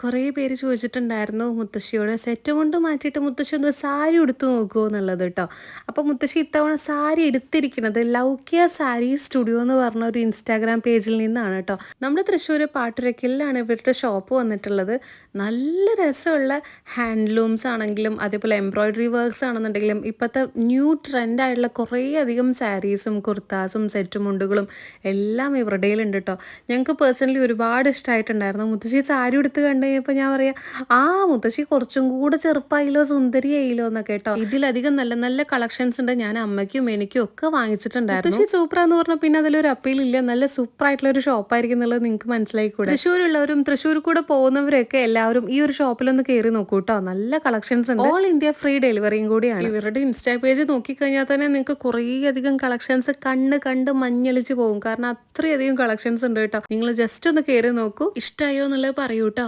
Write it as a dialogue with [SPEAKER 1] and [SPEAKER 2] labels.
[SPEAKER 1] കുറേ പേര് ചോദിച്ചിട്ടുണ്ടായിരുന്നു മുത്തശ്ശിയോട് സെറ്റ് മുണ്ട് മാറ്റിയിട്ട് മുത്തശ്ശി ഒന്ന് സാരി ഉടുത്തു നോക്കുമോ എന്നുള്ളത് കേട്ടോ. അപ്പോൾ മുത്തശ്ശി ഇത്തവണ സാരി എടുത്തിരിക്കുന്നത് ലൗക്യ സാരി സ്റ്റുഡിയോ എന്ന് പറഞ്ഞ ഒരു ഇൻസ്റ്റാഗ്രാം പേജിൽ നിന്നാണ് കേട്ടോ. നമ്മുടെ തൃശ്ശൂർ പാട്ടുരക്കിലാണ് ഇവരുടെ ഷോപ്പ് വന്നിട്ടുള്ളത്. നല്ല രസമുള്ള ഹാൻഡ്ലൂംസ് ആണെങ്കിലും അതേപോലെ എംബ്രോയ്ഡറി വർക്ക്സ് ആണെന്നുണ്ടെങ്കിലും ഇപ്പോഴത്തെ ന്യൂ ട്രെൻഡായിട്ടുള്ള കുറേ അധികം സാരീസും കുർത്താസും സെറ്റ് മുണ്ടുകളും എല്ലാം ഇവരുടെ കയ്യിലുണ്ട് കേട്ടോ. ഞങ്ങൾക്ക് പേഴ്സണലി ഒരുപാട് ഇഷ്ടമായിട്ടുണ്ടായിരുന്നു. മുത്തശ്ശി സാരി ഉടുത്ത് കണ്ടു കഴിഞ്ഞപ്പോൾ ഞാൻ പറയാം, ആ മുത്തശ്ശി കുറച്ചും കൂടെ ചെറുപ്പായില്ലോ സുന്ദരിയായില്ലോ എന്നൊക്കെ കേട്ടോ. ഇതിലധികം നല്ല നല്ല കളക്ഷൻസ് ഉണ്ട്. ഞാൻ അമ്മയ്ക്കും എനിക്കും ഒക്കെ വാങ്ങിച്ചിട്ടുണ്ടായിരുന്നു. മുത്തശ്ശി സൂപ്പറാന്ന് പറഞ്ഞാൽ പിന്നെ അതിലൊരു അപ്പീലില്ല. നല്ല സൂപ്പർ ആയിട്ടുള്ള ഒരു ഷോപ്പായിരിക്കും എന്നുള്ളത് നിങ്ങൾക്ക് മനസ്സിലായിക്കൂടെ. തൃശ്ശൂരുള്ളവരും തൃശ്ശൂർ കൂടെ പോകുന്നവരൊക്കെ എല്ലാവരും ഈ ഒരു ഷോപ്പിലൊന്ന് കയറി നോക്കൂ കേട്ടോ. നല്ല കളക്ഷൻസ് ഉണ്ട്. ഓൾ ഇന്ത്യ ഫ്രീ ഡെലിവറിയും കൂടിയാണ്. ഇവരുടെ ഇൻസ്റ്റാ പേജ് നോക്കിക്കഴിഞ്ഞാൽ തന്നെ നിങ്ങൾക്ക് കുറേ അധികം കളക്ഷൻസ് കണ്ട് മഞ്ഞളിച്ച് പോകും. കാരണം അത്രയധികം കളക്ഷൻസ് ഉണ്ട് കേട്ടോ. നിങ്ങൾ ജസ്റ്റ് ഒന്ന് കയറി നോക്കൂ. ഇഷ്ടമായോ എന്നുള്ളത് പറയൂ കേട്ടോ.